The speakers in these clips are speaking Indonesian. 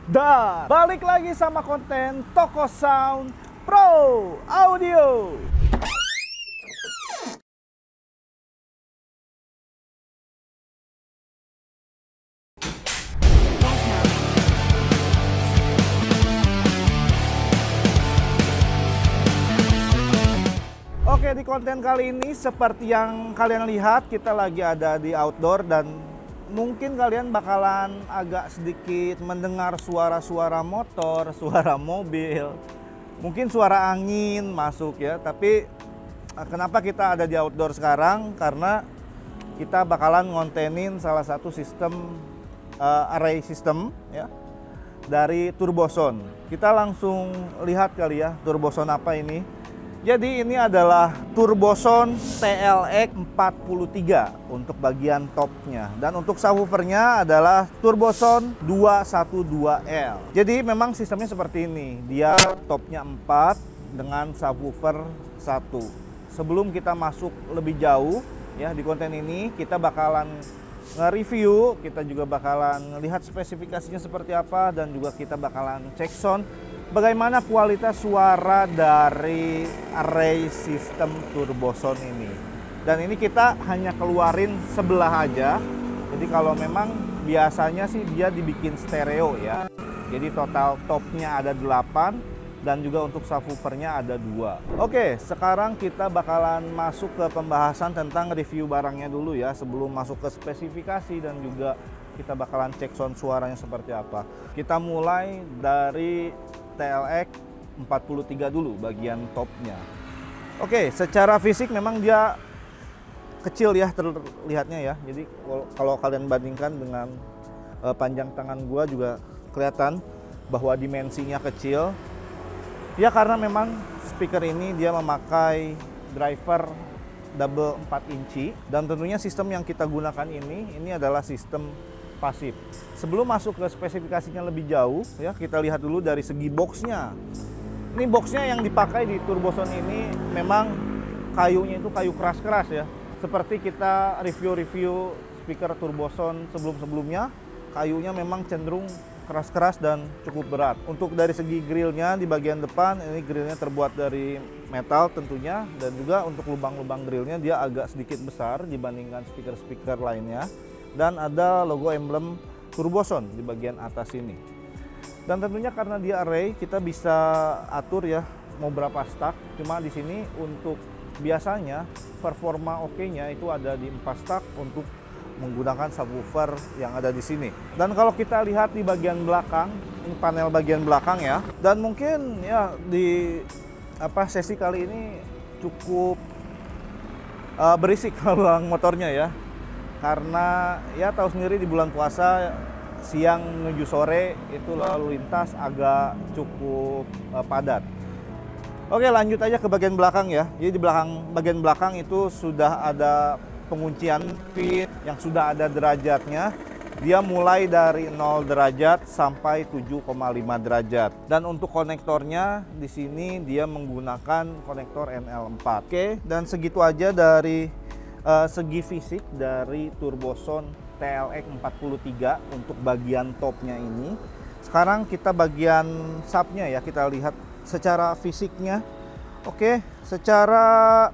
Dan balik lagi sama konten Toko Sound Pro Audio. Oke, di konten kali ini seperti yang kalian lihat, kita lagi ada di outdoor dan mungkin kalian bakalan agak sedikit mendengar suara-suara motor, suara mobil, mungkin suara angin masuk ya. Tapi kenapa kita ada di outdoor sekarang? Karena kita bakalan ngontenin salah satu sistem array system ya dari Turboson. Kita langsung lihat kali ya Turboson apa ini. Jadi ini adalah Turboson TLX 43 untuk bagian topnya. Dan untuk subwoofernya adalah Turboson 212L. Jadi memang sistemnya seperti ini. Dia topnya 4 dengan subwoofer 1. Sebelum kita masuk lebih jauh ya di konten ini, kita bakalan nge-review, kita juga bakalan lihat spesifikasinya seperti apa, dan juga kita bakalan cek sound bagaimana kualitas suara dari array sistem Turboson ini. Dan ini kita hanya keluarin sebelah aja. Jadi kalau memang biasanya sih dia dibikin stereo ya. Jadi total topnya ada 8 dan juga untuk subwoofernya ada 2. Oke, sekarang kita bakalan masuk ke pembahasan tentang review barangnya dulu ya, sebelum masuk ke spesifikasi dan juga kita bakalan cek sound suaranya seperti apa. Kita mulai dari TLX 43 dulu bagian topnya. Oke, secara fisik memang dia kecil ya terlihatnya ya. Jadi kalau kalian bandingkan dengan panjang tangan gua juga kelihatan bahwa dimensinya kecil. Ya karena memang speaker ini dia memakai driver double 4 inci, dan tentunya sistem yang kita gunakan ini adalah sistem pasif. Sebelum masuk ke spesifikasinya lebih jauh ya, kita lihat dulu dari segi boxnya. Ini boxnya yang dipakai di Turboson ini memang kayunya itu kayu keras-keras ya. Seperti kita review-review speaker Turboson sebelum-sebelumnya, kayunya memang cenderung keras-keras dan cukup berat. Untuk dari segi grillnya di bagian depan, ini grillnya terbuat dari metal tentunya, dan juga untuk lubang-lubang grillnya dia agak sedikit besar dibandingkan speaker-speaker lainnya. Dan ada logo emblem Turboson di bagian atas ini. Dan tentunya karena dia array, kita bisa atur ya mau berapa stack. Cuma di sini untuk biasanya performa oke-nya itu ada di 4 stack untuk menggunakan subwoofer yang ada di sini. Dan kalau kita lihat di bagian belakang, ini panel bagian belakang ya. Dan mungkin ya di sesi kali ini cukup berisik ruang motornya ya. Karena ya tahu sendiri di bulan puasa siang menuju sore itu lalu lintas agak cukup padat. Oke, lanjut aja ke bagian belakang ya. Jadi di bagian belakang itu sudah ada penguncian pin yang sudah ada derajatnya. Dia mulai dari 0 derajat sampai 7,5 derajat. Dan untuk konektornya di sini dia menggunakan konektor NL4. Oke, dan segitu aja dari segi fisik dari Turboson TLX 43 untuk bagian topnya ini. Sekarang kita bagian subnya ya, kita lihat secara fisiknya. Oke, secara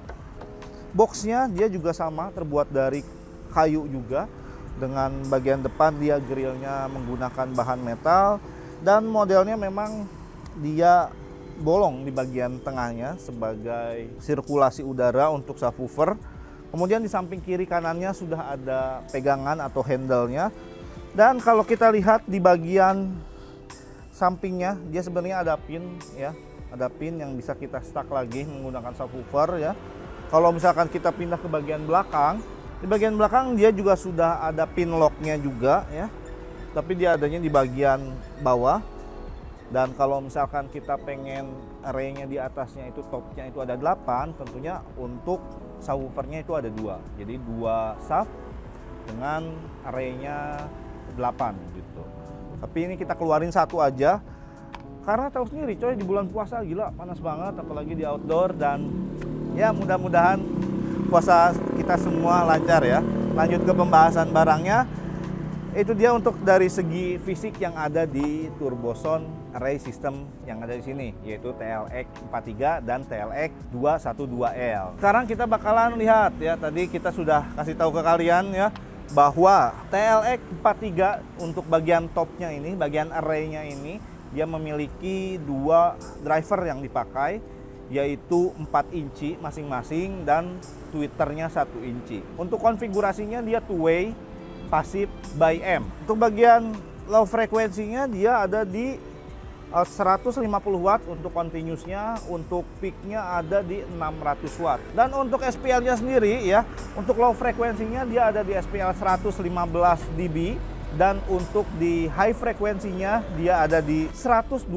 boxnya dia juga sama, terbuat dari kayu juga. Dengan bagian depan dia grillnya menggunakan bahan metal, dan modelnya memang dia bolong di bagian tengahnya sebagai sirkulasi udara untuk subwoofer. Kemudian di samping kiri kanannya sudah ada pegangan atau handle-nya. Dan kalau kita lihat di bagian sampingnya, dia sebenarnya ada pin ya, ada pin yang bisa kita stuck lagi menggunakan subwoofer ya. Kalau misalkan kita pindah ke bagian belakang, di bagian belakang dia juga sudah ada pin lock-nya juga ya. Tapi dia adanya di bagian bawah. Dan kalau misalkan kita pengen array-nya di atasnya itu topnya itu ada 8, tentunya untuk subwoofernya itu ada 2. Jadi 2 sub dengan array-nya 8 gitu. Tapi ini kita keluarin satu aja. Karena tahu sendiri coy, di bulan puasa gila panas banget, apalagi di outdoor. Dan ya mudah-mudahan puasa kita semua lancar ya. Lanjut ke pembahasan barangnya. Itu dia untuk dari segi fisik yang ada di Turboson array system yang ada di sini, yaitu TLX 43 dan TLX 212L. Sekarang kita bakalan lihat ya, tadi kita sudah kasih tahu ke kalian ya bahwa TLX 43 untuk bagian topnya ini, bagian arraynya ini, dia memiliki dua driver yang dipakai, yaitu 4 inci masing-masing dan tweeternya 1 inci. Untuk konfigurasinya dia two-way, pasif by M. Untuk bagian low frekuensinya dia ada di 150 watt untuk continuousnya, untuk peaknya ada di 600 watt. Dan untuk SPL-nya sendiri ya, untuk low frekuensinya dia ada di SPL 115 dB, dan untuk di high frekuensinya dia ada di 120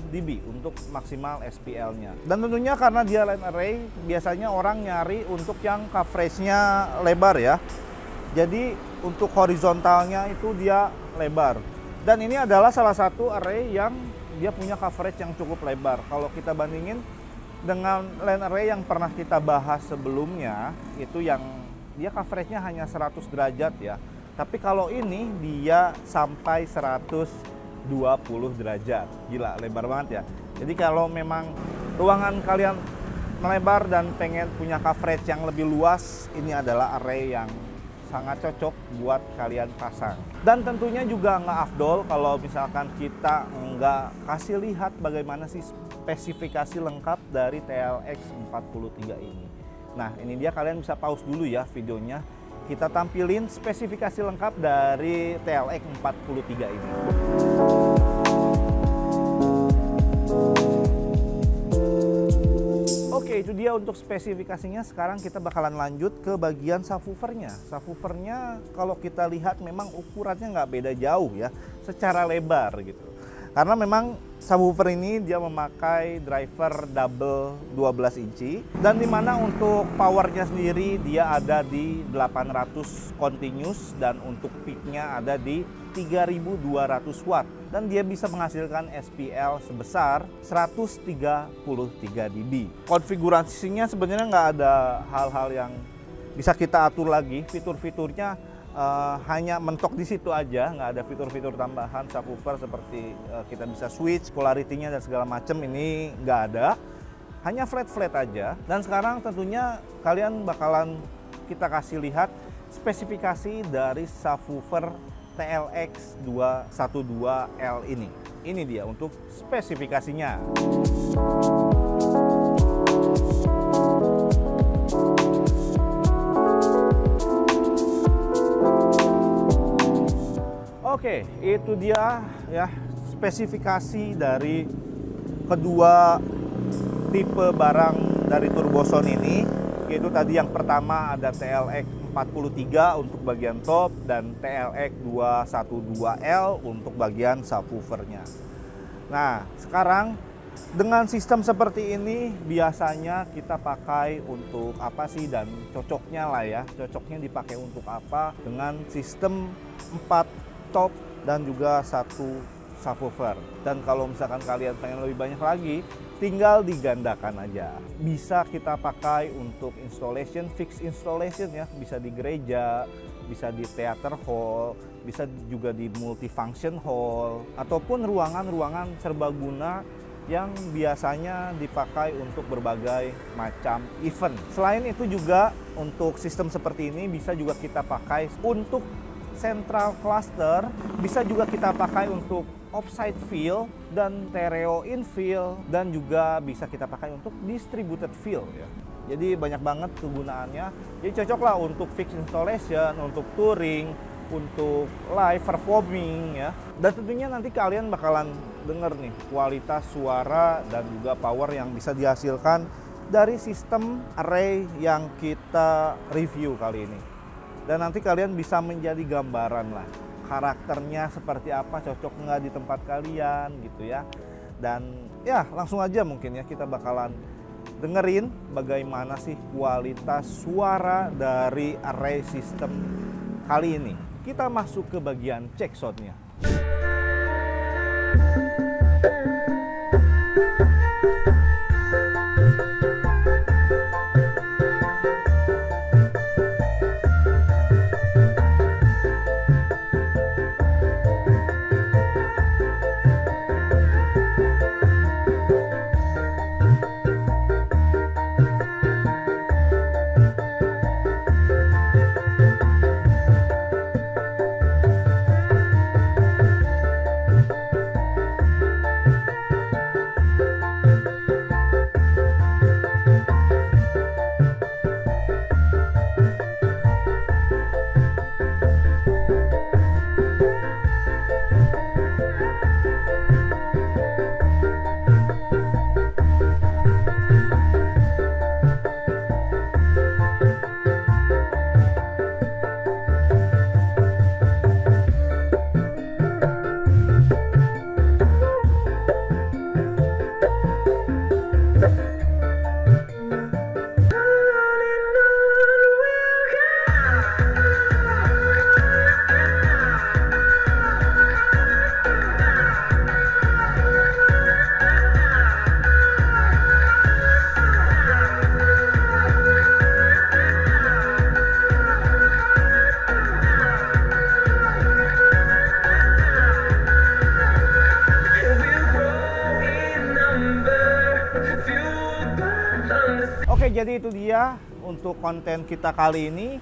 dB untuk maksimal SPL-nya. Dan tentunya karena dia line array, biasanya orang nyari untuk yang coverage-nya lebar ya. Jadi untuk horizontalnya itu dia lebar. Dan ini adalah salah satu array yang dia punya coverage yang cukup lebar. Kalau kita bandingin dengan line array yang pernah kita bahas sebelumnya, itu yang dia coverage-nya hanya 100 derajat ya. Tapi kalau ini dia sampai 120 derajat. Gila, lebar banget ya. Jadi kalau memang ruangan kalian melebar dan pengen punya coverage yang lebih luas, ini adalah array yang sangat cocok buat kalian pasang. Dan tentunya juga nggak afdol kalau misalkan kita nggak kasih lihat bagaimana sih spesifikasi lengkap dari TLX 43 ini. Nah, ini dia, kalian bisa pause dulu ya videonya. Kita tampilin spesifikasi lengkap dari TLX 43 ini. Oke, itu dia untuk spesifikasinya. Sekarang kita bakalan lanjut ke bagian subwoofernya. Subwoofernya kalau kita lihat memang ukurannya nggak beda jauh ya, secara lebar gitu. Karena memang subwoofer ini dia memakai driver double 12 inci. Dan dimana untuk powernya sendiri dia ada di 800 continuous, dan untuk peaknya ada di 3200 watt. Dan dia bisa menghasilkan SPL sebesar 133 dB. Konfigurasinya sebenarnya nggak ada hal-hal yang bisa kita atur lagi. Fitur-fiturnya hanya mentok di situ aja, nggak ada fitur-fitur tambahan subwoofer seperti kita bisa switch, polarity-nya dan segala macam, ini nggak ada. Hanya flat-flat aja. Dan sekarang tentunya kalian bakalan kita kasih lihat spesifikasi dari subwoofer TLX 212L ini. Ini dia untuk spesifikasinya. Oke, itu dia ya spesifikasi dari kedua tipe barang dari Turboson ini. Yaitu tadi yang pertama ada TLX 43 untuk bagian top dan TLX 212L untuk bagian subwoofernya. Nah, sekarang dengan sistem seperti ini biasanya kita pakai untuk apa sih, dan cocoknya lah ya, cocoknya dipakai untuk apa dengan sistem 4 top dan juga 1 subwoofer. Dan kalau misalkan kalian pengen lebih banyak lagi, tinggal digandakan aja. Bisa kita pakai untuk installation, fix installation ya, bisa di gereja, bisa di theater hall, bisa juga di multifunction hall, ataupun ruangan-ruangan serbaguna yang biasanya dipakai untuk berbagai macam event. Selain itu juga untuk sistem seperti ini bisa juga kita pakai untuk central cluster, bisa juga kita pakai untuk offside field dan stereo infill, dan juga bisa kita pakai untuk distributed field ya. Jadi banyak banget kegunaannya. Jadi cocok lah untuk fixed installation, untuk touring, untuk live performing ya. Dan tentunya nanti kalian bakalan denger nih kualitas suara dan juga power yang bisa dihasilkan dari sistem array yang kita review kali ini. Dan nanti kalian bisa menjadi gambaran lah karakternya seperti apa, cocok nggak di tempat kalian gitu ya. Dan ya langsung aja mungkin ya kita bakalan dengerin bagaimana sih kualitas suara dari array system kali ini. Kita masuk ke bagian check soundnya. Oke, jadi itu dia untuk konten kita kali ini.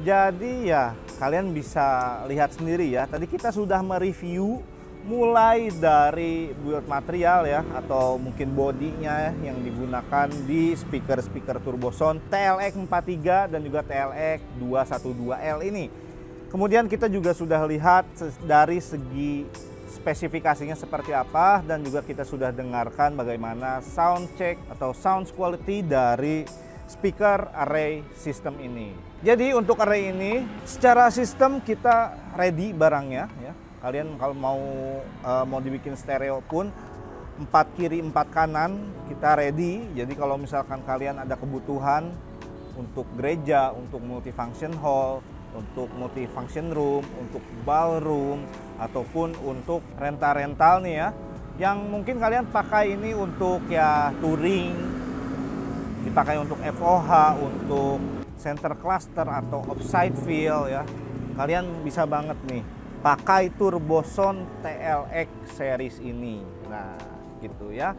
Jadi ya kalian bisa lihat sendiri ya. Tadi kita sudah mereview mulai dari build material ya, atau mungkin bodinya yang digunakan di speaker Turbosound TLX 43 dan juga TLX 212L ini. Kemudian kita juga sudah lihat dari segi spesifikasinya seperti apa, dan juga kita sudah dengarkan bagaimana sound check atau sound quality dari speaker array system ini. Jadi untuk array ini secara sistem kita ready barangnya ya. Kalian kalau mau dibikin stereo pun 4 kiri 4 kanan kita ready. Jadi kalau misalkan kalian ada kebutuhan untuk gereja, untuk multifunction hall, untuk multifunction room, untuk ballroom, ataupun untuk rental nih ya, yang mungkin kalian pakai ini untuk ya touring, dipakai untuk FOH, untuk center cluster atau offside field ya, kalian bisa banget nih pakai Turbosound TLX series ini. Nah gitu ya.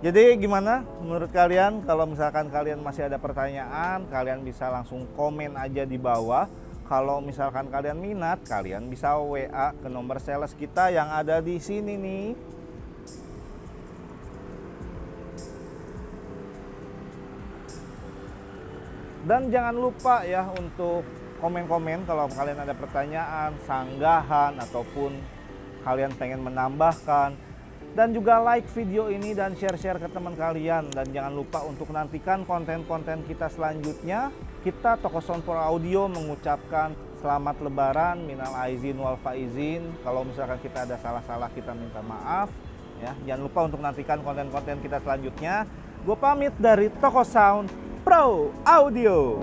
Jadi gimana menurut kalian? Kalau misalkan kalian masih ada pertanyaan, kalian bisa langsung komen aja di bawah. Kalau misalkan kalian minat, kalian bisa WA ke nomor sales kita yang ada di sini nih. Dan jangan lupa ya untuk komen-komen kalau kalian ada pertanyaan, sanggahan, ataupun kalian pengen menambahkan. Dan juga like video ini dan share-share ke teman kalian. Dan jangan lupa untuk nantikan konten-konten kita selanjutnya. Kita Toko Sound for Audio mengucapkan selamat lebaran, minal aizin wal faizin. Kalau misalkan kita ada salah-salah, kita minta maaf ya. Jangan lupa untuk nantikan konten-konten kita selanjutnya. Gue pamit dari Toko Sound Pro Audio.